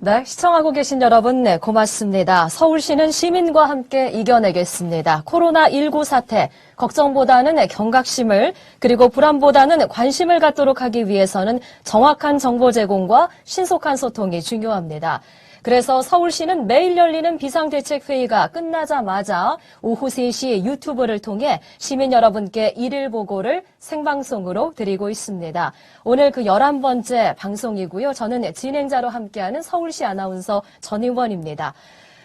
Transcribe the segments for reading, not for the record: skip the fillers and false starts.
네, 시청하고 계신 여러분, 네, 고맙습니다. 서울시는 시민과 함께 이겨내겠습니다. 코로나19 사태, 걱정보다는 경각심을, 그리고 불안보다는 관심을 갖도록 하기 위해서는 정확한 정보 제공과 신속한 소통이 중요합니다. 그래서 서울시는 매일 열리는 비상대책회의가 끝나자마자 오후 3시 유튜브를 통해 시민 여러분께 일일 보고를 생방송으로 드리고 있습니다. 오늘 그 11번째 방송이고요. 저는 진행자로 함께하는 서울시 아나운서 전인원입니다.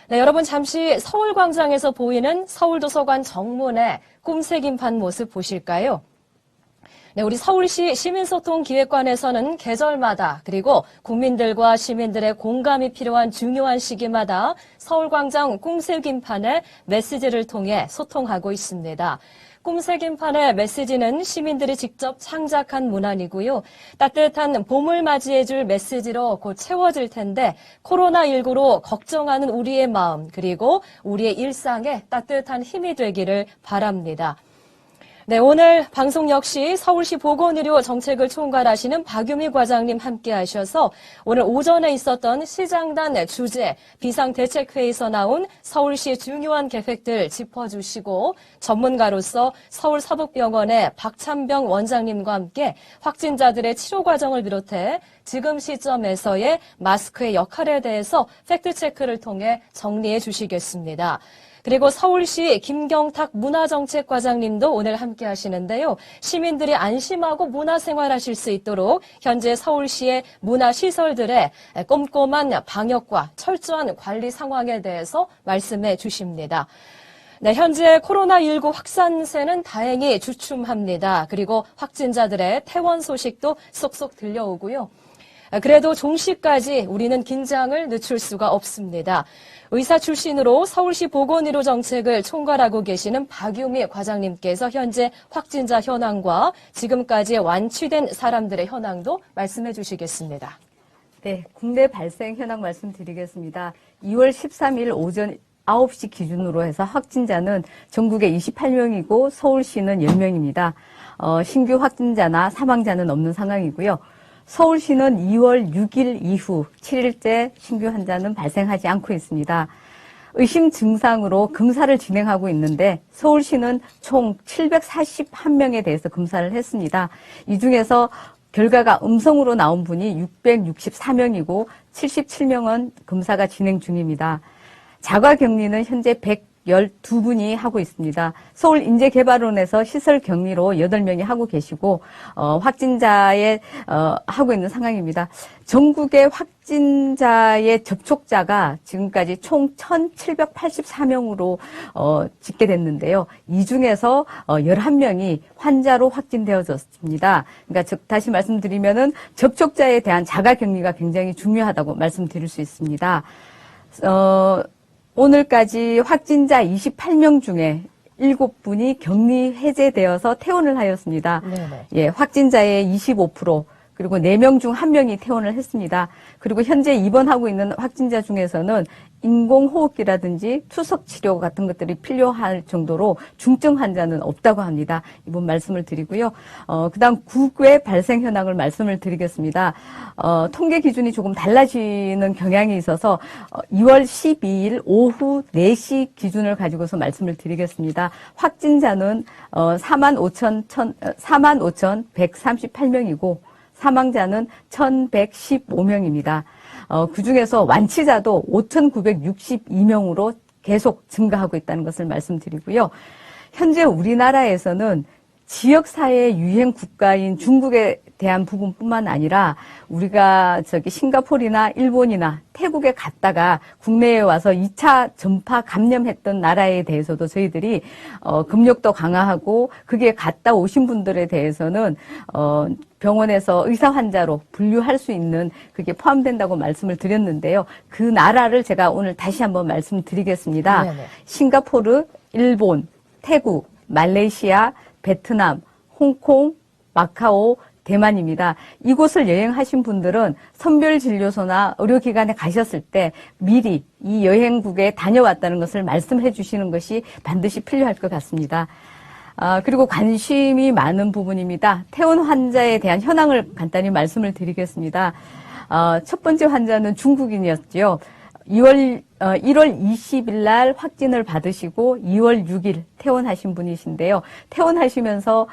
네, 여러분 잠시 서울광장에서 보이는 서울도서관 정문의 꿈새김판 모습 보실까요? 네, 우리 서울시 시민소통기획관에서는 계절마다 그리고 국민들과 시민들의 공감이 필요한 중요한 시기마다 서울광장 꿈새김판의 메시지를 통해 소통하고 있습니다. 꿈새김판의 메시지는 시민들이 직접 창작한 문안이고요. 따뜻한 봄을 맞이해줄 메시지로 곧 채워질 텐데 코로나19로 걱정하는 우리의 마음 그리고 우리의 일상에 따뜻한 힘이 되기를 바랍니다. 네, 오늘 방송 역시 서울시 보건의료 정책을 총괄하시는 박유미 과장님 함께 하셔서 오늘 오전에 있었던 시장단 주재 비상대책회의에서 나온 서울시 중요한 계획들 짚어주시고 전문가로서 서울서북병원의 박찬병 원장님과 함께 확진자들의 치료 과정을 비롯해 지금 시점에서의 마스크의 역할에 대해서 팩트체크를 통해 정리해 주시겠습니다. 그리고 서울시 김경탁 문화정책과장님도 오늘 함께 하시는데요. 시민들이 안심하고 문화생활하실 수 있도록 현재 서울시의 문화시설들의 꼼꼼한 방역과 철저한 관리 상황에 대해서 말씀해 주십니다. 네, 현재 코로나19 확산세는 다행히 주춤합니다. 그리고 확진자들의 퇴원 소식도 쏙쏙 들려오고요. 그래도 종시까지 우리는 긴장을 늦출 수가 없습니다. 의사 출신으로 서울시 보건의료 정책을 총괄하고 계시는 박유미 과장님께서 현재 확진자 현황과 지금까지 완치된 사람들의 현황도 말씀해 주시겠습니다. 네, 국내 발생 현황 말씀드리겠습니다. 2월 13일 오전 9시 기준으로 해서 확진자는 전국에 28명이고 서울시는 10명입니다. 신규 확진자나 사망자는 없는 상황이고요. 서울시는 2월 6일 이후 7일째 신규 환자는 발생하지 않고 있습니다. 의심 증상으로 검사를 진행하고 있는데 서울시는 총 741명에 대해서 검사를 했습니다. 이 중에서 결과가 음성으로 나온 분이 664명이고 77명은 검사가 진행 중입니다. 자가격리는 현재 112분이 하고 있습니다. 서울인재개발원에서 시설격리로 8명이 하고 계시고 확진자의 하고 있는 상황입니다. 전국의 확진자의 접촉자가 지금까지 총 1,784명으로 집계됐는데요. 이 중에서 11명이 환자로 확진되어졌습니다. 그러니까 다시 말씀드리면은 접촉자에 대한 자가격리가 굉장히 중요하다고 말씀드릴 수 있습니다. 오늘까지 확진자 28명 중에 7분이 격리 해제되어서 퇴원을 하였습니다. 네네. 예, 확진자의 25%, 그리고 4명 중 1명이 퇴원을 했습니다. 그리고 현재 입원하고 있는 확진자 중에서는 인공호흡기라든지 투석치료 같은 것들이 필요할 정도로 중증 환자는 없다고 합니다. 이번 말씀을 드리고요. 그다음 국외 발생 현황을 말씀을 드리겠습니다. 통계 기준이 조금 달라지는 경향이 있어서 2월 12일 오후 4시 기준을 가지고서 말씀을 드리겠습니다. 확진자는 45,138명이고 사망자는 1,115명입니다. 그중에서 완치자도 5,962명으로 계속 증가하고 있다는 것을 말씀드리고요. 현재 우리나라에서는 지역사회 유행 국가인 중국에 대한 부분뿐만 아니라 우리가 싱가포르나 일본이나 태국에 갔다가 국내에 와서 2차 전파 감염했던 나라에 대해서도 저희들이 검역도 강화하고 그게 갔다 오신 분들에 대해서는 병원에서 의사 환자로 분류할 수 있는 그게 포함된다고 말씀을 드렸는데요. 그 나라를 제가 오늘 다시 한번 말씀드리겠습니다. 네네. 싱가포르, 일본, 태국, 말레이시아, 베트남, 홍콩, 마카오, 대만입니다. 이곳을 여행하신 분들은 선별진료소나 의료기관에 가셨을 때 미리 이 여행국에 다녀왔다는 것을 말씀해 주시는 것이 반드시 필요할 것 같습니다. 그리고 관심이 많은 부분입니다. 퇴원 환자에 대한 현황을 간단히 말씀을 드리겠습니다. 첫 번째 환자는 중국인이었죠. 1월 20일 날 확진을 받으시고 2월 6일 퇴원하신 분이신데요. 퇴원하시면서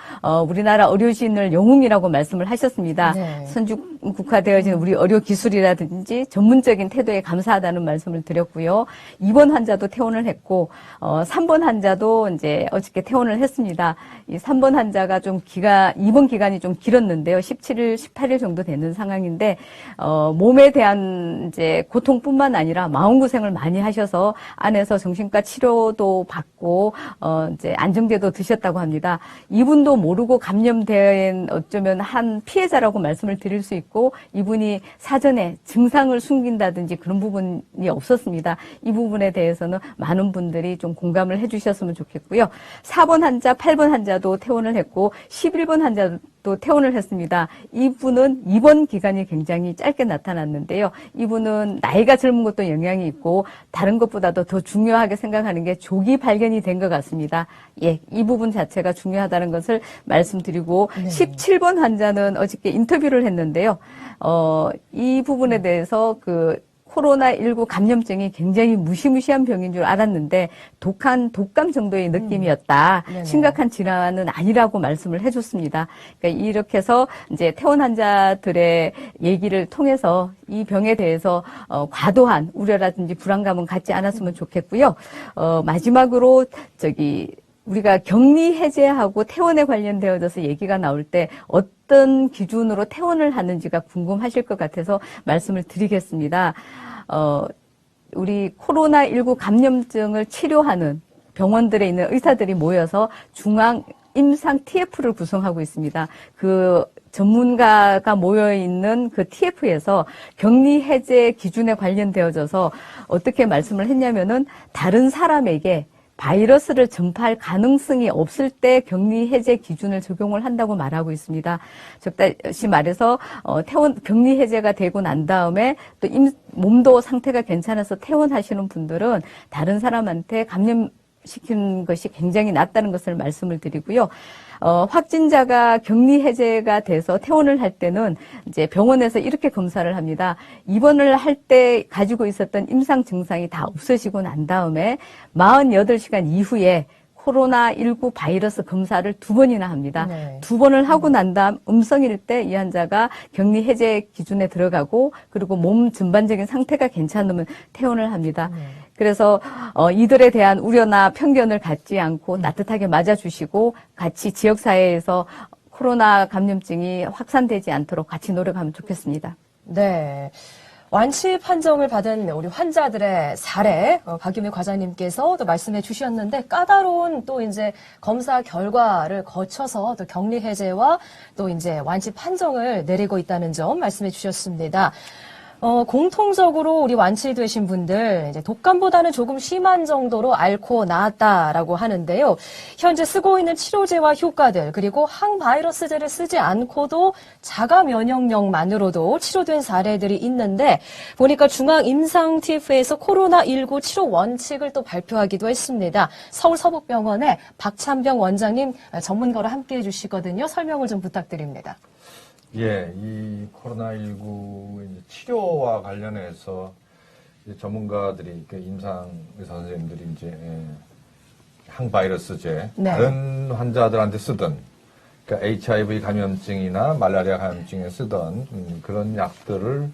우리나라 의료진을 영웅이라고 말씀을 하셨습니다. 네. 선진국화되어진 우리 의료 기술이라든지 전문적인 태도에 감사하다는 말씀을 드렸고요. 2번 환자도 퇴원을 했고 3번 환자도 이제 어저께 퇴원을 했습니다. 이 3번 환자가 좀 입원 기간이 좀 길었는데요. 17일, 18일 정도 되는 상황인데 몸에 대한 이제 고통뿐만 아니라 마음고생을 많이 하셔서 안에서 정신과 치료도 받고 이제 안정제도 드셨다고 합니다. 이분도 모르고 감염된 어쩌면 한 피해자라고 말씀을 드릴 수 있고 이분이 사전에 증상을 숨긴다든지 그런 부분이 없었습니다. 이 부분에 대해서는 많은 분들이 좀 공감을 해주셨으면 좋겠고요. 4번 환자, 8번 환자도 퇴원을 했고 11번 환자도 퇴원을 했습니다. 이분은 입원 기간이 굉장히 짧게 나타났는데요. 이분은 나이가 젊은 것도 영향이 있고 다른 것보다도 더 중요하게 생각하는 게 조기 발견이 된 것 같습니다. 예, 이 부분 자체가 중요하다는 것을 말씀드리고 네. 17번 환자는 어저께 인터뷰를 했는데요. 이 부분에 대해서 코로나19 감염증이 굉장히 무시무시한 병인 줄 알았는데 독감 정도의 느낌이었다. 네네. 심각한 질환은 아니라고 말씀을 해줬습니다. 그러니까 이렇게 해서 이제 퇴원 환자들의 얘기를 통해서 이 병에 대해서 과도한 우려라든지 불안감은 갖지 않았으면 좋겠고요. 마지막으로 우리가 격리 해제하고 퇴원에 관련되어져서 얘기가 나올 때 어떤 기준으로 퇴원을 하는지가 궁금하실 것 같아서 말씀을 드리겠습니다. 우리 코로나19 감염증을 치료하는 병원들에 있는 의사들이 모여서 중앙 임상 TF를 구성하고 있습니다. 그 전문가가 모여있는 그 TF에서 격리 해제 기준에 관련되어져서 어떻게 말씀을 했냐면은 다른 사람에게 바이러스를 전파할 가능성이 없을 때 격리 해제 기준을 적용을 한다고 말하고 있습니다. 즉 다시 말해서 격리 해제가 되고 난 다음에 또 몸도 상태가 괜찮아서 퇴원하시는 분들은 다른 사람한테 감염시키는 것이 굉장히 낮다는 것을 말씀을 드리고요. 확진자가 격리 해제가 돼서 퇴원을 할 때는 이제 병원에서 이렇게 검사를 합니다. 입원을 할 때 가지고 있었던 임상 증상이 다 없어지고 난 다음에 48시간 이후에 코로나19 바이러스 검사를 2번이나 합니다. 네. 2번을 하고 난 다음 음성일 때 이 환자가 격리 해제 기준에 들어가고 그리고 몸 전반적인 상태가 괜찮으면 퇴원을 합니다. 그래서 이들에 대한 우려나 편견을 갖지 않고 따뜻하게 맞아주시고 같이 지역사회에서 코로나 감염증이 확산되지 않도록 같이 노력하면 좋겠습니다. 네. 완치 판정을 받은 우리 환자들의 사례, 박유미 과장님께서 또 말씀해 주셨는데, 까다로운 또 이제 검사 결과를 거쳐서 또 격리 해제와 또 이제 완치 판정을 내리고 있다는 점 말씀해 주셨습니다. 공통적으로 우리 완치되신 분들, 이제 독감보다는 조금 심한 정도로 앓고 나았다라고 하는데요. 현재 쓰고 있는 치료제와 효과들, 그리고 항바이러스제를 쓰지 않고도 자가 면역력만으로도 치료된 사례들이 있는데, 보니까 중앙임상 TF에서 코로나19 치료 원칙을 또 발표하기도 했습니다. 서울서북병원의 박찬병 원장님 전문가로 함께 해주시거든요. 설명을 좀 부탁드립니다. 예, 이 코로나19 치료와 관련해서 전문가들이, 임상 의사 선생님들이 이제 항바이러스제, 네. 다른 환자들한테 쓰던, 그러니까 HIV 감염증이나 말라리아 감염증에 쓰던 그런 약들을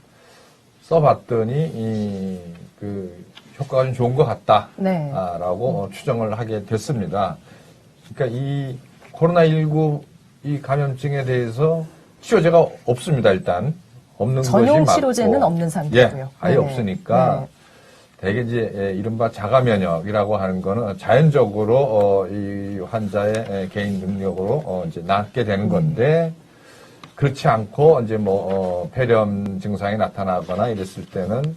써봤더니 효과가 좀 좋은 것 같다. 네. 라고 추정을 하게 됐습니다. 그러니까 이 코로나19 이 감염증에 대해서 치료제가 없습니다, 일단. 없는 것이 맞고. 전용 치료제는 없는 상태고요. 예, 아예 네. 없으니까. 대개 이제 이른바 자가면역이라고 하는 거는 자연적으로 이 환자의 개인 능력으로 이제 낫게 되는 건데, 그렇지 않고 이제 폐렴 증상이 나타나거나 이랬을 때는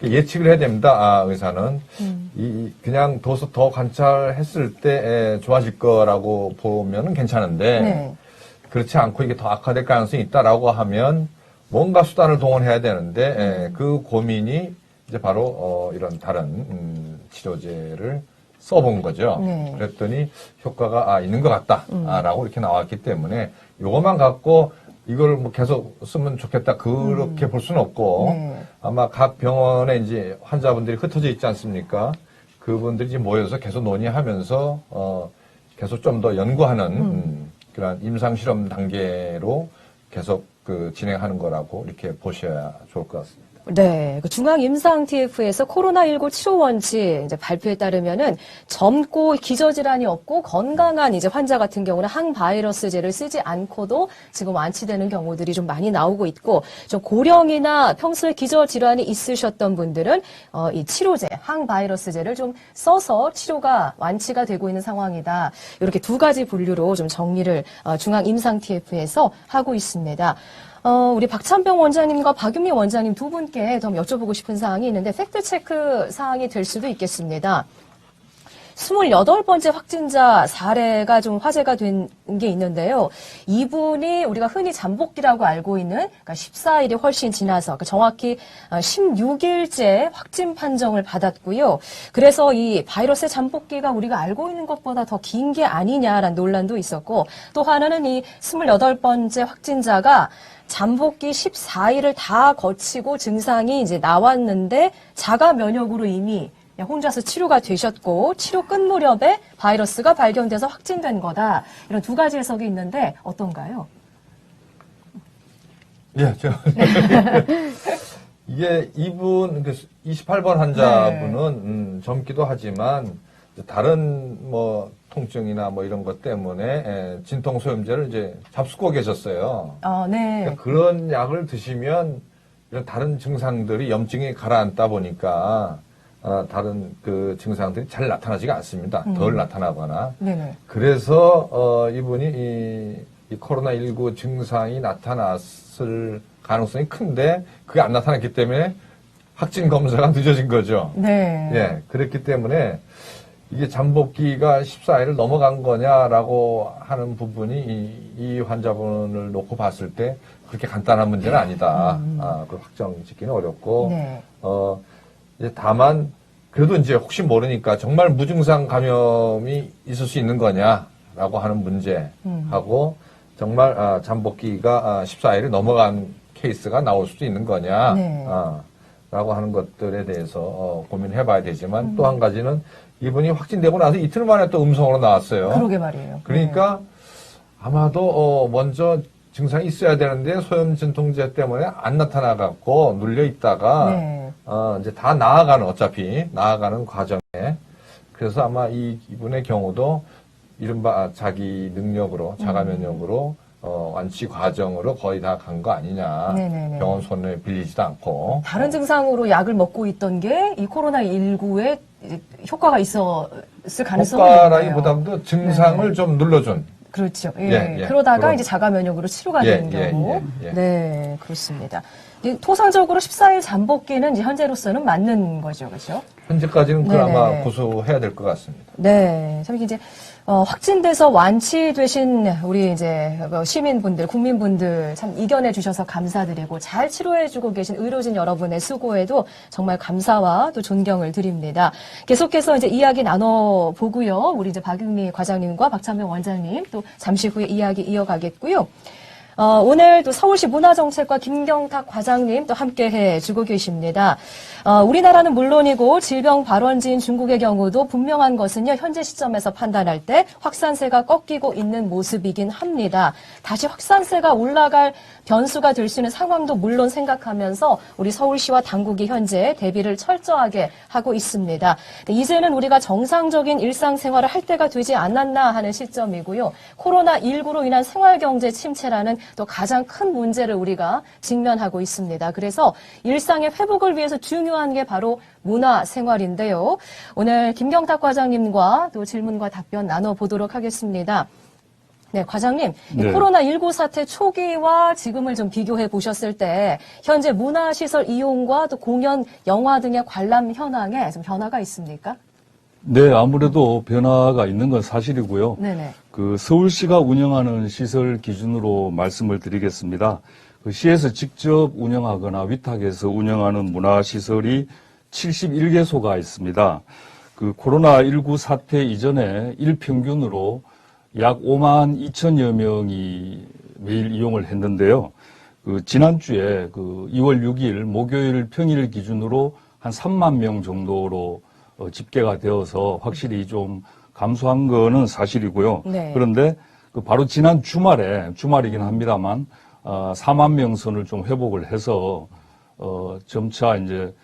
예측을 해야 됩니다. 의사는. 그냥 더 관찰했을 때 좋아질 거라고 보면은 괜찮은데, 네. 그렇지 않고 이게 더 악화될 가능성이 있다라고 하면 뭔가 수단을 동원해야 되는데 그 고민이 이제 바로 이런 다른 치료제를 써본 거죠. 네. 그랬더니 효과가 있는 것 같다라고 이렇게 나왔기 때문에 이것만 갖고 이걸 뭐 계속 쓰면 좋겠다 그렇게 볼 수는 없고 네. 아마 각 병원에 이제 환자분들이 흩어져 있지 않습니까? 그분들이 이제 모여서 계속 논의하면서 계속 좀 더 연구하는 그런 임상 실험 단계로 계속 그 진행하는 거라고 이렇게 보셔야 좋을 것 같습니다. 네, 그 중앙임상 TF에서 코로나19 치료 원칙 이제 발표에 따르면은 젊고 기저질환이 없고 건강한 이제 환자 같은 경우는 항바이러스제를 쓰지 않고도 지금 완치되는 경우들이 좀 많이 나오고 있고, 좀 고령이나 평소에 기저질환이 있으셨던 분들은 이 치료제, 항바이러스제를 좀 써서 치료가 완치가 되고 있는 상황이다. 이렇게 두 가지 분류로 좀 정리를 중앙임상 TF에서 하고 있습니다. 우리 박찬병 원장님과 박윤미 원장님 두 분께 더 여쭤보고 싶은 사항이 있는데 팩트체크 사항이 될 수도 있겠습니다. 28번째 확진자 사례가 좀 화제가 된 게 있는데요. 이분이 우리가 흔히 잠복기라고 알고 있는 그러니까 14일이 훨씬 지나서 정확히 16일째 확진 판정을 받았고요. 그래서 이 바이러스의 잠복기가 우리가 알고 있는 것보다 더 긴 게 아니냐라는 논란도 있었고, 또 하나는 이 28번째 확진자가 잠복기 14일을 다 거치고 증상이 이제 나왔는데 자가 면역으로 이미 혼자서 치료가 되셨고 치료 끝 무렵에 바이러스가 발견돼서 확진된 거다. 이런 두 가지 해석이 있는데 어떤가요? 예, 이게 이분 28번 환자분은 젊기도 하지만 다른 뭐 통증이나 뭐 이런 것 때문에 진통소염제를 이제 잡수고 계셨어요. 네. 그러니까 그런 약을 드시면 이런 다른 증상들이 염증이 가라앉다 보니까 다른 그 증상들이 잘 나타나지가 않습니다. 덜 나타나거나. 네네. 그래서 이분이 이 코로나19 증상이 나타났을 가능성이 큰데 그게 안 나타났기 때문에 확진 검사가 늦어진 거죠. 네. 예, 그랬기 때문에 이게 잠복기가 14일을 넘어간 거냐라고 하는 부분이 이 환자분을 놓고 봤을 때 그렇게 간단한 문제는 아니다. 그걸 확정 짓기는 어렵고, 네. 이제 다만, 그래도 이제 혹시 모르니까 정말 무증상 감염이 있을 수 있는 거냐라고 하는 문제하고, 정말, 잠복기가 14일을 넘어간 케이스가 나올 수도 있는 거냐, 네. 라고 하는 것들에 대해서 고민해 봐야 되지만, 또 한 가지는 이분이 확진되고 나서 이틀 만에 또 음성으로 나왔어요. 그러게 말이에요. 그러니까 아마도 먼저 증상이 있어야 되는데 소염 진통제 때문에 안 나타나갖고 눌려 있다가 네. 이제 다 나아가는 어차피 나아가는 과정에 그래서 아마 이분의 경우도 이른바 자기 능력으로 자가 면역으로 완치 과정으로 거의 다 간 거 아니냐. 네네네. 병원 손을 빌리지도 않고 다른 증상으로 약을 먹고 있던 게 이 코로나19에 효과가 있었을 가능성이 있는 거예요. 효과라기보다도 증상을 네. 좀 눌러준. 그렇죠. 예. 예, 그러다가 그럼. 이제 자가 면역으로 치료가 예, 되는 예, 경우. 예. 네, 그렇습니다. 통상적으로 14일 잠복기는 이제 현재로서는 맞는 거죠. 그렇죠? 현재까지는 그걸 네네. 아마 고수해야 될 것 같습니다. 네. 참 이제 확진돼서 완치되신 우리 이제 시민분들, 국민분들 참 이겨내 주셔서 감사드리고 잘 치료해주고 계신 의료진 여러분의 수고에도 정말 감사와 또 존경을 드립니다. 계속해서 이제 이야기 나눠보고요. 우리 이제 박윤미 과장님과 박찬병 원장님 또 잠시 후에 이야기 이어가겠고요. 오늘 또 서울시 문화정책과 김경탁 과장님 또 함께 해주고 계십니다. 우리나라는 물론이고 질병 발원지인 중국의 경우도 분명한 것은요, 현재 시점에서 판단할 때 확산세가 꺾이고 있는 모습이긴 합니다. 다시 확산세가 올라갈 변수가 될 수 있는 상황도 물론 생각하면서 우리 서울시와 당국이 현재 대비를 철저하게 하고 있습니다. 이제는 우리가 정상적인 일상생활을 할 때가 되지 않았나 하는 시점이고요. 코로나19로 인한 생활경제 침체라는 또 가장 큰 문제를 우리가 직면하고 있습니다. 그래서 일상의 회복을 위해서 중요한 게 바로 문화생활인데요. 오늘 김경탁 과장님과 또 질문과 답변 나눠보도록 하겠습니다. 네, 과장님, 이 네. 코로나19 사태 초기와 지금을 좀 비교해 보셨을 때 현재 문화시설 이용과 또 공연, 영화 등의 관람 현황에 좀 변화가 있습니까? 네, 아무래도 변화가 있는 건 사실이고요. 네네. 그 서울시가 운영하는 시설 기준으로 말씀을 드리겠습니다. 그 시에서 직접 운영하거나 위탁해서 운영하는 문화시설이 71개소가 있습니다. 그 코로나19 사태 이전에 일평균으로 약 5만 2천여 명이 매일 이용을 했는데요. 지난주에 2월 6일 목요일 평일 기준으로 한 3만 명 정도로 집계가 되어서 확실히 좀 감소한 거는 사실이고요. 네. 그런데 바로 지난 주말이긴 합니다만 4만 명 선을 좀 회복을 해서 점차 이제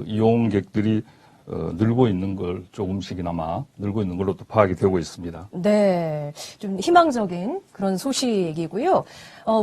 이용객들이 늘고 있는 걸 조금씩이나마 늘고 있는 걸로 또 파악이 되고 있습니다. 네, 좀 희망적인 그런 소식이고요.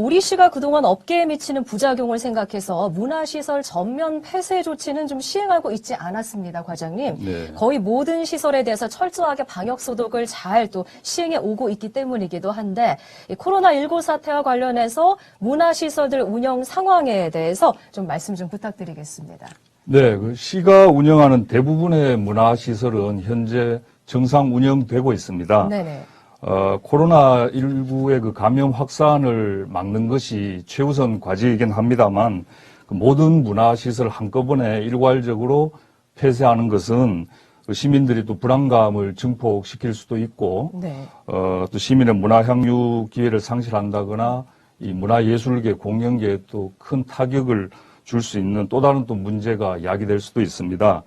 우리 시가 그동안 업계에 미치는 부작용을 생각해서 문화시설 전면 폐쇄 조치는 좀 시행하고 있지 않았습니다, 과장님. 네. 거의 모든 시설에 대해서 철저하게 방역 소독을 잘 또 시행해 오고 있기 때문이기도 한데 이 코로나19 사태와 관련해서 문화시설들 운영 상황에 대해서 좀 말씀 좀 부탁드리겠습니다. 네, 시가 운영하는 대부분의 문화시설은 현재 정상 운영되고 있습니다. 네네. 코로나19의 감염 확산을 막는 것이 최우선 과제이긴 합니다만 모든 문화시설 한꺼번에 일괄적으로 폐쇄하는 것은 시민들이 또 불안감을 증폭시킬 수도 있고 네. 또 시민의 문화 향유 기회를 상실한다거나 이 문화예술계 공연계에 또 큰 타격을 줄 수 있는 또 다른 또 문제가 야기될 수도 있습니다.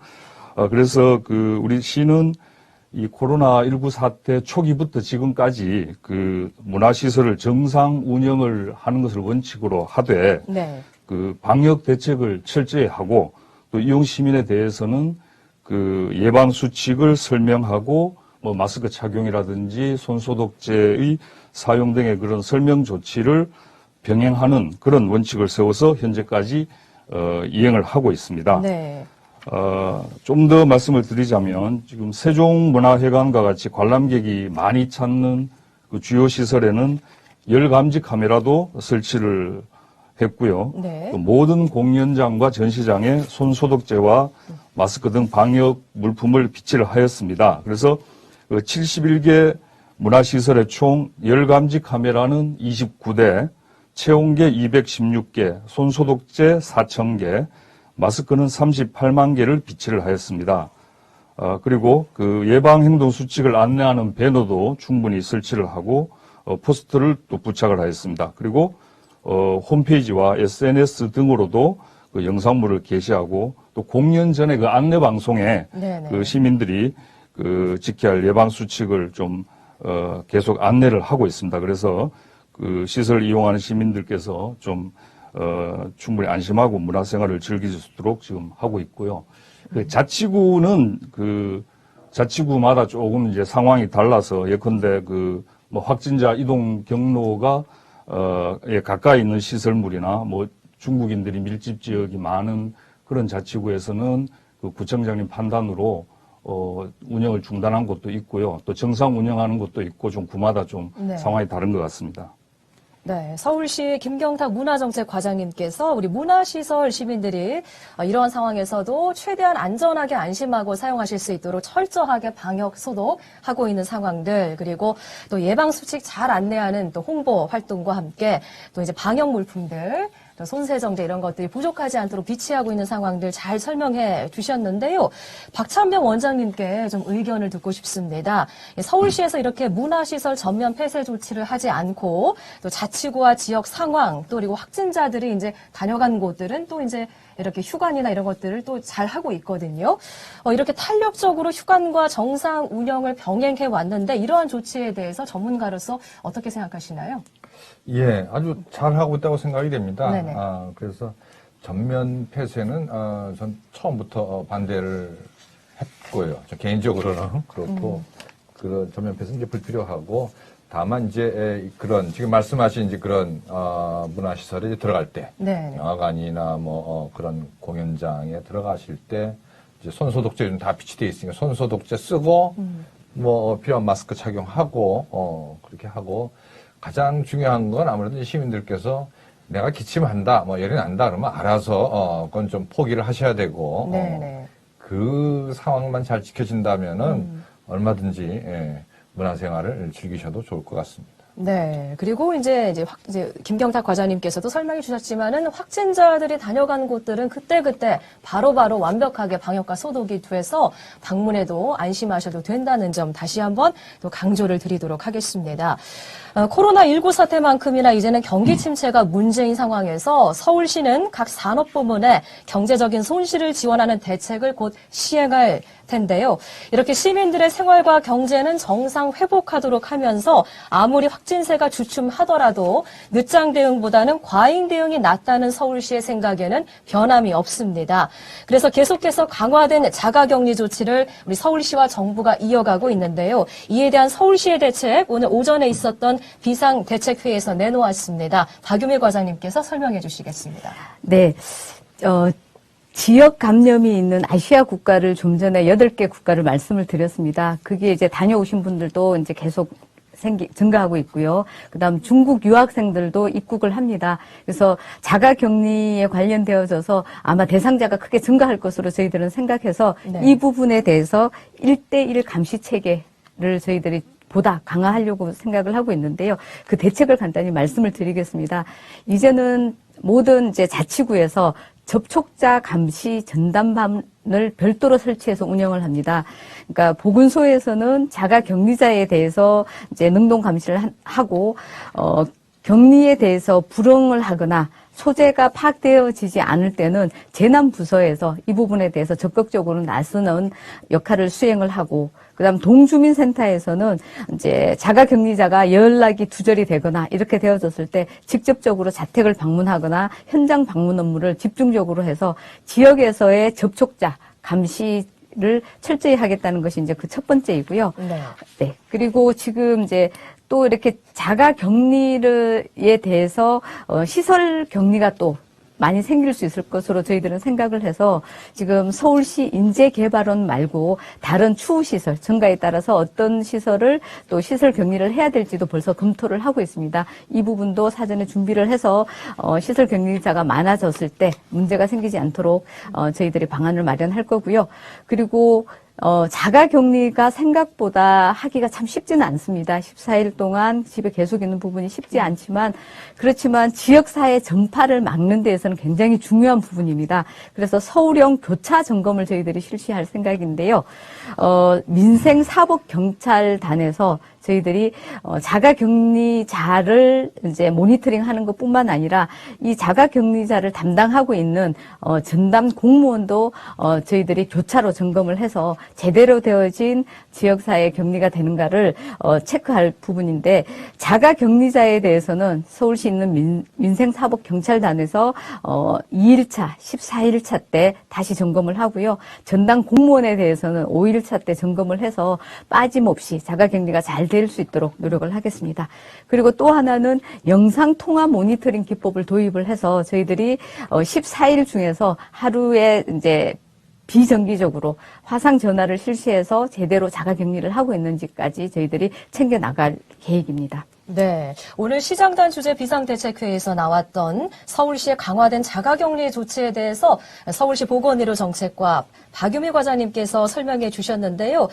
그래서 우리 시는 이 코로나19 사태 초기부터 지금까지 문화시설을 정상 운영을 하는 것을 원칙으로 하되 네. 방역 대책을 철저히 하고 또 이용 시민에 대해서는 예방 수칙을 설명하고 뭐 마스크 착용이라든지 손소독제의 사용 등의 그런 설명 조치를 병행하는 그런 원칙을 세워서 현재까지 이행을 하고 있습니다. 네. 좀 더 말씀을 드리자면 지금 세종문화회관과 같이 관람객이 많이 찾는 주요 시설에는 열 감지 카메라도 설치를 했고요. 네. 또 모든 공연장과 전시장에 손소독제와 마스크 등 방역 물품을 비치를 하였습니다. 그래서 71개 문화시설의 총 열 감지 카메라는 29대, 체온계 216개, 손소독제 4,000개, 마스크는 38만 개를 비치를 하였습니다. 그리고 예방행동 수칙을 안내하는 배너도 충분히 설치를 하고 포스터를 또 부착을 하였습니다. 그리고 홈페이지와 SNS 등으로도 영상물을 게시하고 또 공연 전에 안내 방송에 시민들이 지켜야 할 예방 수칙을 좀 계속 안내를 하고 있습니다. 그래서 시설을 이용하는 시민들께서 좀 충분히 안심하고 문화생활을 즐길 수 있도록 지금 하고 있고요. 자치구는 자치구마다 조금 이제 상황이 달라서 예컨대 뭐 확진자 이동 경로가 가까이 있는 시설물이나 뭐 중국인들이 밀집 지역이 많은 그런 자치구에서는 구청장님 판단으로 운영을 중단한 곳도 있고요. 또 정상 운영하는 곳도 있고 좀 구마다 좀 상황이 다른 것 같습니다. 네, 서울시 김경탁 문화정책과장님께서 우리 문화시설 시민들이 이러한 상황에서도 최대한 안전하게 안심하고 사용하실 수 있도록 철저하게 방역 소독하고 있는 상황들, 그리고 또 예방수칙 잘 안내하는 또 홍보 활동과 함께 또 이제 방역 물품들, 또 손세정제 이런 것들이 부족하지 않도록 비치하고 있는 상황들 잘 설명해 주셨는데요. 박찬병 원장님께 좀 의견을 듣고 싶습니다. 서울시에서 이렇게 문화시설 전면 폐쇄 조치를 하지 않고 또 자치구와 지역 상황 또 그리고 확진자들이 이제 다녀간 곳들은 또 이제 이렇게 휴관이나 이런 것들을 또 잘 하고 있거든요. 이렇게 탄력적으로 휴관과 정상 운영을 병행해 왔는데 이러한 조치에 대해서 전문가로서 어떻게 생각하시나요? 예, 아주 잘하고 있다고 생각이 됩니다. 네네. 그래서 전면 폐쇄는 전 처음부터 반대를 했고요. 저 개인적으로는 그렇고 그런 전면 폐쇄는 이제 불필요하고 다만 이제 지금 말씀하신 이제 그런 문화시설에 이제 들어갈 때 네. 영화관이나 뭐 그런 공연장에 들어가실 때 이제 손소독제 좀 다 비치되어 있으니까 손소독제 쓰고 뭐 필요한 마스크 착용하고 그렇게 하고. 가장 중요한 건 아무래도 시민들께서 내가 기침한다, 뭐 열이 난다 그러면 알아서 그건 좀 포기를 하셔야 되고 그 상황만 잘 지켜진다면은 얼마든지 문화생활을 즐기셔도 좋을 것 같습니다. 네. 그리고 이제 김경탁 과장님께서도 설명해 주셨지만은 확진자들이 다녀간 곳들은 그때그때 바로바로 완벽하게 방역과 소독이 돼서 방문해도 안심하셔도 된다는 점 다시 한번 또 강조를 드리도록 하겠습니다. 코로나19 사태만큼이나 이제는 경기 침체가 문제인 상황에서 서울시는 각 산업부문에 경제적인 손실을 지원하는 대책을 곧 시행할 텐데요. 이렇게 시민들의 생활과 경제는 정상 회복하도록 하면서 아무리 확진세가 주춤하더라도 늦장 대응보다는 과잉 대응이 낫다는 서울시의 생각에는 변함이 없습니다. 그래서 계속해서 강화된 자가격리 조치를 우리 서울시와 정부가 이어가고 있는데요. 이에 대한 서울시의 대책 오늘 오전에 있었던 비상대책회의에서 내놓았습니다. 박유미 과장님께서 설명해 주시겠습니다. 네. 지역 감염이 있는 아시아 국가를 좀 전에 8개 국가를 말씀을 드렸습니다. 그게 이제 다녀오신 분들도 이제 계속 증가하고 있고요. 그다음 중국 유학생들도 입국을 합니다. 그래서 자가격리에 관련되어져서 아마 대상자가 크게 증가할 것으로 저희들은 생각해서 네. 이 부분에 대해서 1대1 감시 체계를 저희들이 보다 강화하려고 생각을 하고 있는데요. 그 대책을 간단히 말씀을 드리겠습니다. 이제는 모든 이제 자치구에서 접촉자 감시 전담반을 별도로 설치해서 운영을 합니다. 그러니까 보건소에서는 자가격리자에 대해서 이제 능동 감시를 하고 격리에 대해서 불응을 하거나 소재가 파악되어지지 않을 때는 재난부서에서 이 부분에 대해서 적극적으로 나서는 역할을 수행을 하고, 그다음 동주민센터에서는 이제 자가격리자가 연락이 두절이 되거나 이렇게 되어졌을 때 직접적으로 자택을 방문하거나 현장 방문 업무를 집중적으로 해서 지역에서의 접촉자 감시를 철저히 하겠다는 것이 이제 그 첫 번째이고요. 네. 네. 그리고 지금 이제 또 이렇게 자가 격리에 대해서 시설 격리가 또 많이 생길 수 있을 것으로 저희들은 생각을 해서 지금 서울시 인재개발원 말고 다른 추후시설 증가에 따라서 어떤 시설을 또 시설 격리를 해야 될지도 벌써 검토를 하고 있습니다. 이 부분도 사전에 준비를 해서 시설 격리자가 많아졌을 때 문제가 생기지 않도록 저희들이 방안을 마련할 거고요. 그리고 자가격리가 생각보다 하기가 참 쉽지는 않습니다. 14일 동안 집에 계속 있는 부분이 쉽지 않지만, 그렇지만 지역사회 전파를 막는 데에서는 굉장히 중요한 부분입니다. 그래서 서울형 교차 점검을 저희들이 실시할 생각인데요. 민생사법경찰단에서 저희들이 자가격리자를 이제 모니터링하는 것뿐만 아니라 이 자가격리자를 담당하고 있는 전담 공무원도 저희들이 교차로 점검을 해서 제대로 되어진 지역사회 격리가 되는가를 체크할 부분인데, 자가격리자에 대해서는 서울시 있는 민생사법경찰단에서 2일차, 14일차 때 다시 점검을 하고요. 전담 공무원에 대해서는 5일차 때 점검을 해서 빠짐없이 자가격리가 잘 될 수 있도록 노력을 하겠습니다. 그리고 또 하나는 영상통화 모니터링 기법을 도입을 해서 저희들이 14일 중에서 하루에 이제 비정기적으로 화상 전화를 실시해서 제대로 자가격리를 하고 있는지까지 저희들이 챙겨 나갈 계획입니다. 네. 오늘 시장단 주재 비상대책회의에서 나왔던 서울시의 강화된 자가격리 조치에 대해서 서울시 보건의료정책과 박유미 과장님께서 설명해 주셨는데요.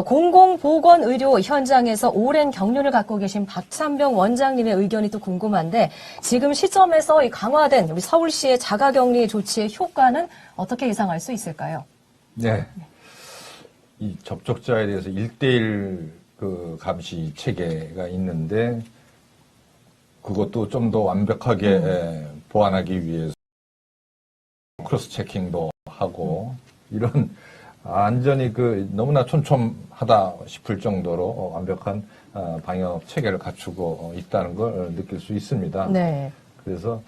공공보건의료 현장에서 오랜 경륜을 갖고 계신 박찬병 원장님의 의견이 또 궁금한데, 지금 시점에서 이 강화된 우리 서울시의 자가격리 조치의 효과는 어떻게 예상할 수 있을까요? 네. 이 접촉자에 대해서 1대1 그 감시 체계가 있는데, 그것도 좀 더 완벽하게 보완하기 위해서 크로스 체킹도 하고, 이런 완전히 너무나 촘촘하다 싶을 정도로 완벽한 방역 체계를 갖추고 있다는 걸 느낄 수 있습니다. 네. 그래서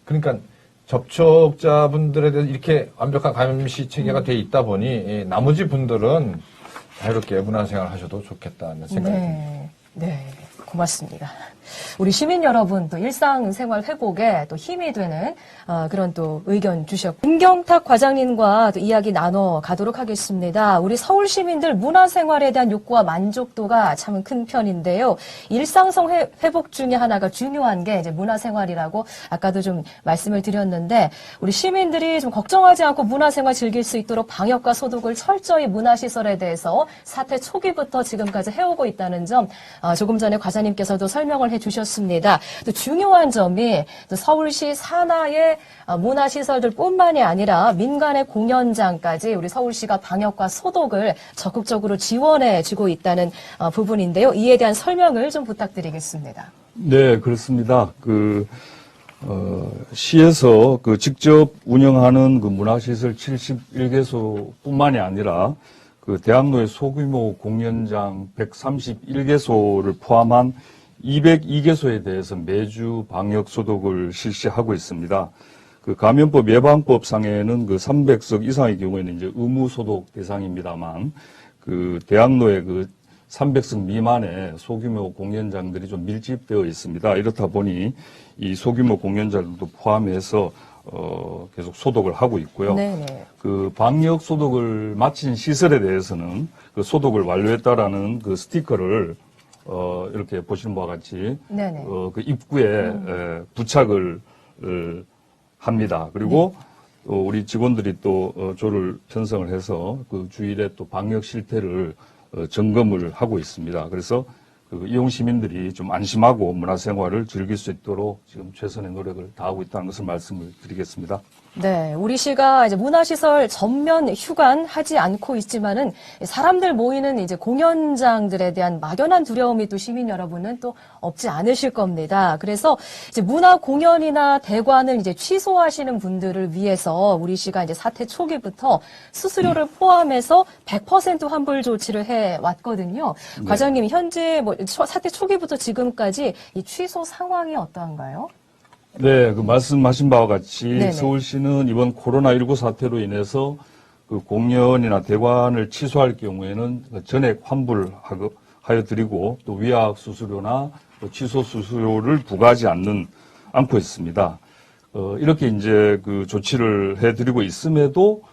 그러니까 접촉자분들에 대해서 이렇게 완벽한 감시 체계가 돼 있다 보니 나머지 분들은 자유롭게 문화생활 하셔도 좋겠다는 생각이 듭니다. 네. 네. 고맙습니다. 우리 시민 여러분 또 일상생활 회복에 또 힘이 되는 그런 또 의견 주셨고 김경탁 과장님과 또 이야기 나눠 가도록 하겠습니다. 우리 서울 시민들 문화생활에 대한 욕구와 만족도가 참 큰 편인데요. 일상성 회복 중에 하나가 중요한 게 이제 문화생활이라고 아까도 좀 말씀을 드렸는데 우리 시민들이 좀 걱정하지 않고 문화생활 즐길 수 있도록 방역과 소독을 철저히 문화시설에 대해서 사태 초기부터 지금까지 해오고 있다는 점 조금 전에 과장님께서도 설명을 해주셨습니다. 또 중요한 점이 또 서울시 산하의 문화시설들뿐만이 아니라 민간의 공연장까지 우리 서울시가 방역과 소독을 적극적으로 지원해주고 있다는 부분인데요. 이에 대한 설명을 좀 부탁드리겠습니다. 네, 그렇습니다. 시에서 직접 운영하는 문화시설 71개소뿐만이 아니라 대학로의 소규모 공연장 131개소를 포함한 202개소에 대해서 매주 방역 소독을 실시하고 있습니다. 감염법 예방법상에는 300석 이상의 경우에는 이제 의무 소독 대상입니다만 대학로의 300석 미만의 소규모 공연장들이 좀 밀집되어 있습니다. 이렇다 보니 이 소규모 공연장도 포함해서 계속 소독을 하고 있고요. 네네. 방역 소독을 마친 시설에 대해서는 소독을 완료했다라는 스티커를 이렇게 보시는 바와 같이 네네. 입구에 부착을 합니다. 그리고 우리 직원들이 또 조를 편성을 해서 주일에 또 방역 실태를 점검을 하고 있습니다. 그래서 이용 시민들이 좀 안심하고 문화생활을 즐길 수 있도록 지금 최선의 노력을 다하고 있다는 것을 말씀을 드리겠습니다. 네, 우리 시가 이제 문화시설 전면 휴관하지 않고 있지만은 사람들 모이는 이제 공연장들에 대한 막연한 두려움이 또 시민 여러분은 또 없지 않으실 겁니다. 그래서 이제 문화 공연이나 대관을 이제 취소하시는 분들을 위해서 우리 시가 이제 사태 초기부터 수수료를 포함해서 100% 환불 조치를 해 왔거든요. 네. 과장님, 현재 사태 초기부터 지금까지 이 취소 상황이 어떠한가요? 네, 말씀하신 바와 같이 네네. 서울시는 이번 코로나19 사태로 인해서 공연이나 대관을 취소할 경우에는 전액 환불하여 드리고 또 위약 수수료나 또 취소 수수료를 부과하지 않고 있습니다. 이렇게 이제 조치를 해드리고 있음에도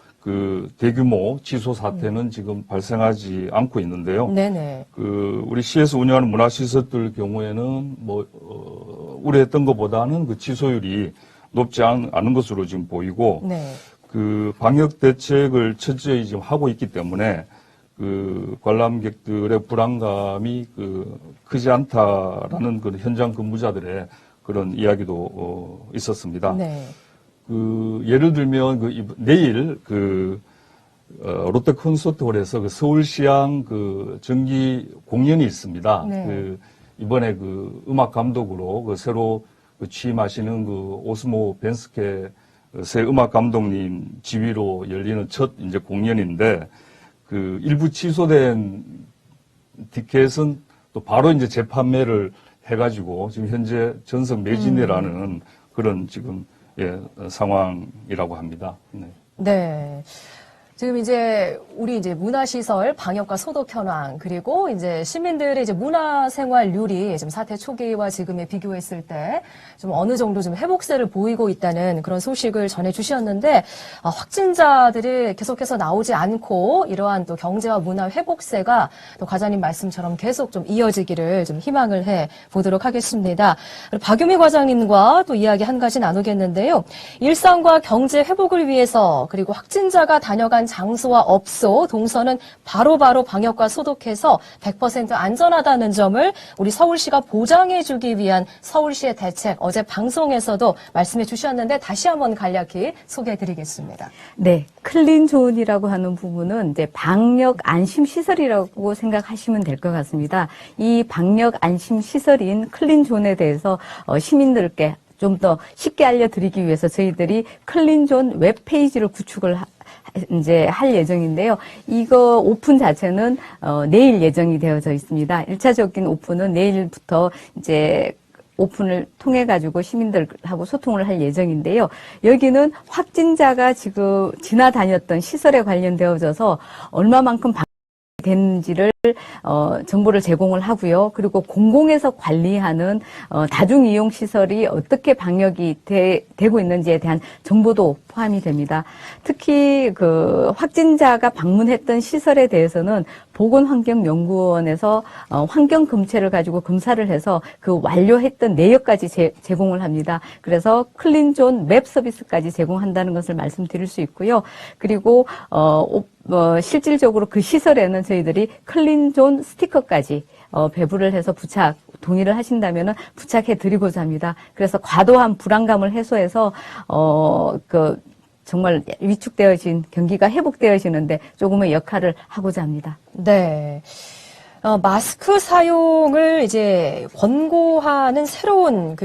대규모 취소 사태는 지금 발생하지 않고 있는데요. 네네. 우리 시에서 운영하는 문화시설들 경우에는 우려했던 것보다는 취소율이 높지 않은 것으로 지금 보이고, 네. 방역 대책을 철저히 지금 하고 있기 때문에 관람객들의 불안감이 크지 않다라는 현장 근무자들의 그런 이야기도 있었습니다. 네. 예를 들면 내일 롯데 콘서트홀에서 서울시향 정기 공연이 있습니다. 네. 이번에 음악 감독으로 새로 취임하시는 오스모 벤스케 새 음악 감독님 지휘로 열리는 첫 이제 공연인데 일부 취소된 티켓은 또 바로 이제 재판매를 해가지고 지금 현재 전석 매진이라는 그런 지금 상황이라고 합니다. 네. 네. 지금 이제 우리 이제 문화시설 방역과 소독 현황 그리고 이제 시민들의 이제 문화생활률이 지금 사태 초기와 지금에 비교했을 때 좀 어느 정도 좀 회복세를 보이고 있다는 그런 소식을 전해 주셨는데 확진자들이 계속해서 나오지 않고 이러한 또 경제와 문화 회복세가 또 과장님 말씀처럼 계속 좀 이어지기를 좀 희망을 해 보도록 하겠습니다. 박유미 과장님과 또 이야기 한 가지 나누겠는데요. 일상과 경제 회복을 위해서 그리고 확진자가 다녀간 장소와 업소, 동선은 바로바로 방역과 소독해서 100% 안전하다는 점을 우리 서울시가 보장해주기 위한 서울시의 대책 어제 방송에서도 말씀해 주셨는데 다시 한번 간략히 소개해드리겠습니다. 네, 클린존이라고 하는 부분은 이제 방역 안심 시설이라고 생각하시면 될 것 같습니다. 이 방역 안심 시설인 클린존에 대해서 시민들께 좀 더 쉽게 알려드리기 위해서 저희들이 클린존 웹페이지를 구축을 이제 할 예정인데요. 이거 오픈 자체는 내일 예정이 되어져 있습니다. 1차적인 오픈은 내일부터 이제 오픈을 통해 가지고 시민들하고 소통을 할 예정인데요. 여기는 확진자가 지금 지나다녔던 시설에 관련되어져서 얼마만큼 방역이 됐는지를 정보를 제공을 하고요. 그리고 공공에서 관리하는 다중이용 시설이 어떻게 방역이 되고 있는지에 대한 정보도 포함이 됩니다. 특히 그 확진자가 방문했던 시설에 대해서는 보건환경연구원에서 환경 검체를 가지고 검사를 해서 그 완료했던 내역까지 제공을 합니다. 그래서 클린존 맵 서비스까지 제공한다는 것을 말씀드릴 수 있고요. 그리고 실질적으로 그 시설에는 저희들이 클린존 스티커까지 배부를 해서 동의를 하신다면은 부착해 드리고자 합니다. 그래서 과도한 불안감을 해소해서 정말 위축되어진 경기가 회복되어지는데 조금의 역할을 하고자 합니다. 네. 마스크 사용을 이제 권고하는 새로운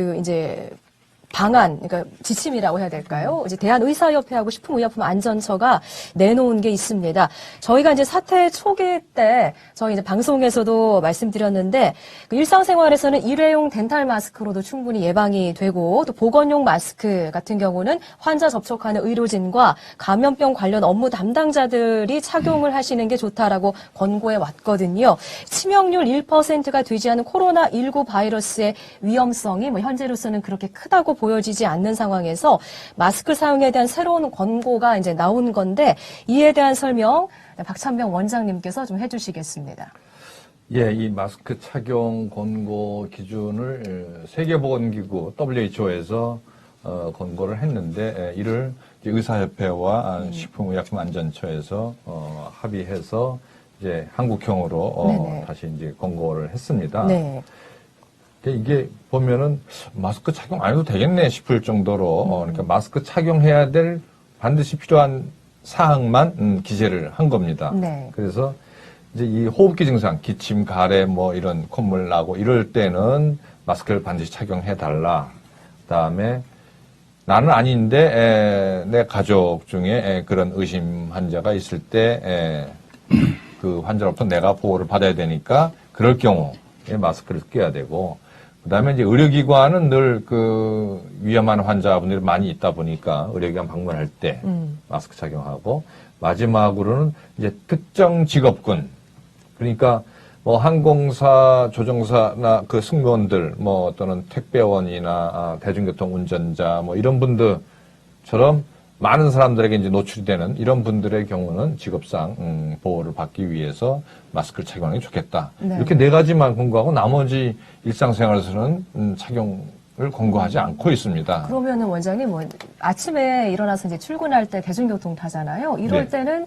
방안, 그러니까 지침이라고 해야 될까요? 이제 대한의사협회하고 식품의약품안전처가 내놓은 게 있습니다. 저희가 이제 사태 초기 때 저희 이제 방송에서도 말씀드렸는데 그 일상생활에서는 일회용 덴탈 마스크로도 충분히 예방이 되고 또 보건용 마스크 같은 경우는 환자 접촉하는 의료진과 감염병 관련 업무 담당자들이 착용을 하시는 게 좋다라고 권고해 왔거든요. 치명률 1%가 되지 않은 코로나19 바이러스의 위험성이 현재로서는 그렇게 크다고 보여지지 않는 상황에서 마스크 사용에 대한 새로운 권고가 이제 나온 건데 이에 대한 설명 박찬병 원장님께서 좀 해주시겠습니다. 예, 이 마스크 착용 권고 기준을 세계보건기구 WHO에서 권고를 했는데 이를 의사협회와 식품의약품안전처에서 합의해서 이제 한국형으로 다시 이제 권고를 했습니다. 네. 이게 보면은 마스크 착용 안 해도 되겠네 싶을 정도로 그러니까 마스크 착용해야 될 반드시 필요한 사항만 기재를 한 겁니다. 네. 그래서 이제 이 호흡기 증상, 기침, 가래 뭐 이런 콧물 나고 이럴 때는 마스크를 반드시 착용해 달라. 그다음에 나는 아닌데 내 가족 중에 그런 의심 환자가 있을 때 그 환자로부터 내가 보호를 받아야 되니까 그럴 경우에 마스크를 껴야 되고 그다음에 이제 의료기관은 늘 그 위험한 환자분들이 많이 있다 보니까 의료기관 방문할 때 마스크 착용하고 마지막으로는 이제 특정 직업군 그러니까 뭐 항공사 조종사나 그 승무원들 뭐 또는 택배원이나 대중교통 운전자 뭐 이런 분들처럼 많은 사람들에게 이제 노출이 되는 이런 분들의 경우는 직업상 보호를 받기 위해서 마스크를 착용하는 게 좋겠다. 네. 이렇게 네 가지만 권고하고 나머지 일상생활에서는 착용을 권고하지 않고 있습니다. 그러면은 원장님 아침에 일어나서 이제 출근할 때 대중교통 타잖아요. 이럴 네. 때는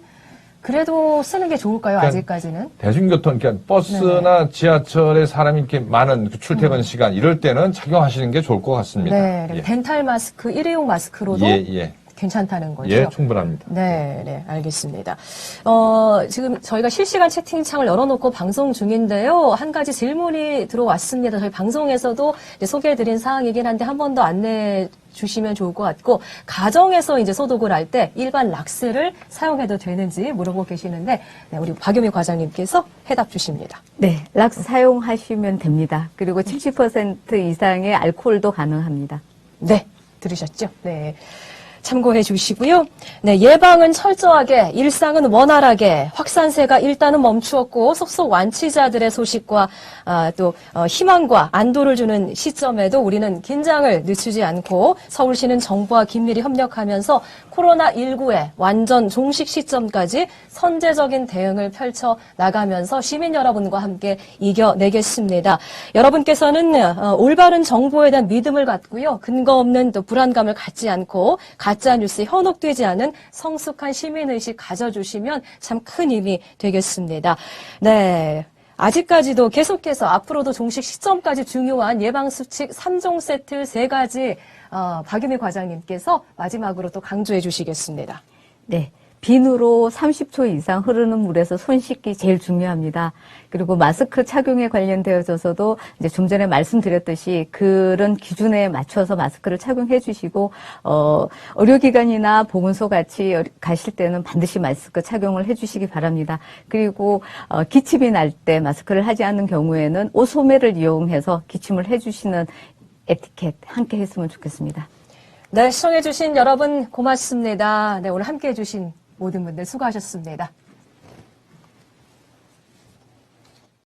그래도 쓰는 게 좋을까요? 그러니까 아직까지는? 대중교통, 그러니까 버스나 지하철에 사람이 이렇게 많은 그 출퇴근 시간 이럴 때는 착용하시는 게 좋을 것 같습니다. 네. 예. 덴탈 마스크, 일회용 마스크로도 예. 괜찮다는 거죠? 예, 충분합니다. 네, 알겠습니다. 지금 저희가 실시간 채팅창을 열어놓고 방송 중인데요. 한 가지 질문이 들어왔습니다. 저희 방송에서도 이제 소개해드린 사항이긴 한데 한 번 더 안내해 주시면 좋을 것 같고, 가정에서 이제 소독을 할 때 일반 락스를 사용해도 되는지 물어보고 계시는데, 네, 우리 박유미 과장님께서 해답 주십니다. 네, 락스 사용하시면 됩니다. 그리고 70% 이상의 알코올도 가능합니다. 네, 들으셨죠? 네. 참고해 주시고요. 네, 예방은 철저하게, 일상은 원활하게, 확산세가 일단은 멈추었고 속속 완치자들의 소식과 또 희망과 안도를 주는 시점에도 우리는 긴장을 늦추지 않고 서울시는 정부와 긴밀히 협력하면서 코로나19의 완전 종식 시점까지 선제적인 대응을 펼쳐 나가면서 시민 여러분과 함께 이겨내겠습니다. 여러분께서는 올바른 정보에 대한 믿음을 갖고요. 근거 없는 또 불안감을 갖지 않고 가짜 뉴스에 현혹되지 않은 성숙한 시민의식 가져주시면 참 큰 힘이 되겠습니다. 네. 아직까지도 계속해서 앞으로도 종식 시점까지 중요한 예방수칙 3종 세트 3가지 박유미 과장님께서 마지막으로 또 강조해 주시겠습니다. 네. 비누로 30초 이상 흐르는 물에서 손 씻기 제일 중요합니다. 그리고 마스크 착용에 관련되어져서도 이제 좀 전에 말씀드렸듯이 그런 기준에 맞춰서 마스크를 착용해 주시고, 의료기관이나 보건소 같이 가실 때는 반드시 마스크 착용을 해 주시기 바랍니다. 그리고, 기침이 날 때 마스크를 하지 않는 경우에는 옷소매를 이용해서 기침을 해 주시는 에티켓 함께 했으면 좋겠습니다. 네, 시청해 주신 여러분 고맙습니다. 네, 오늘 함께 해 주신 모든 분들 수고하셨습니다.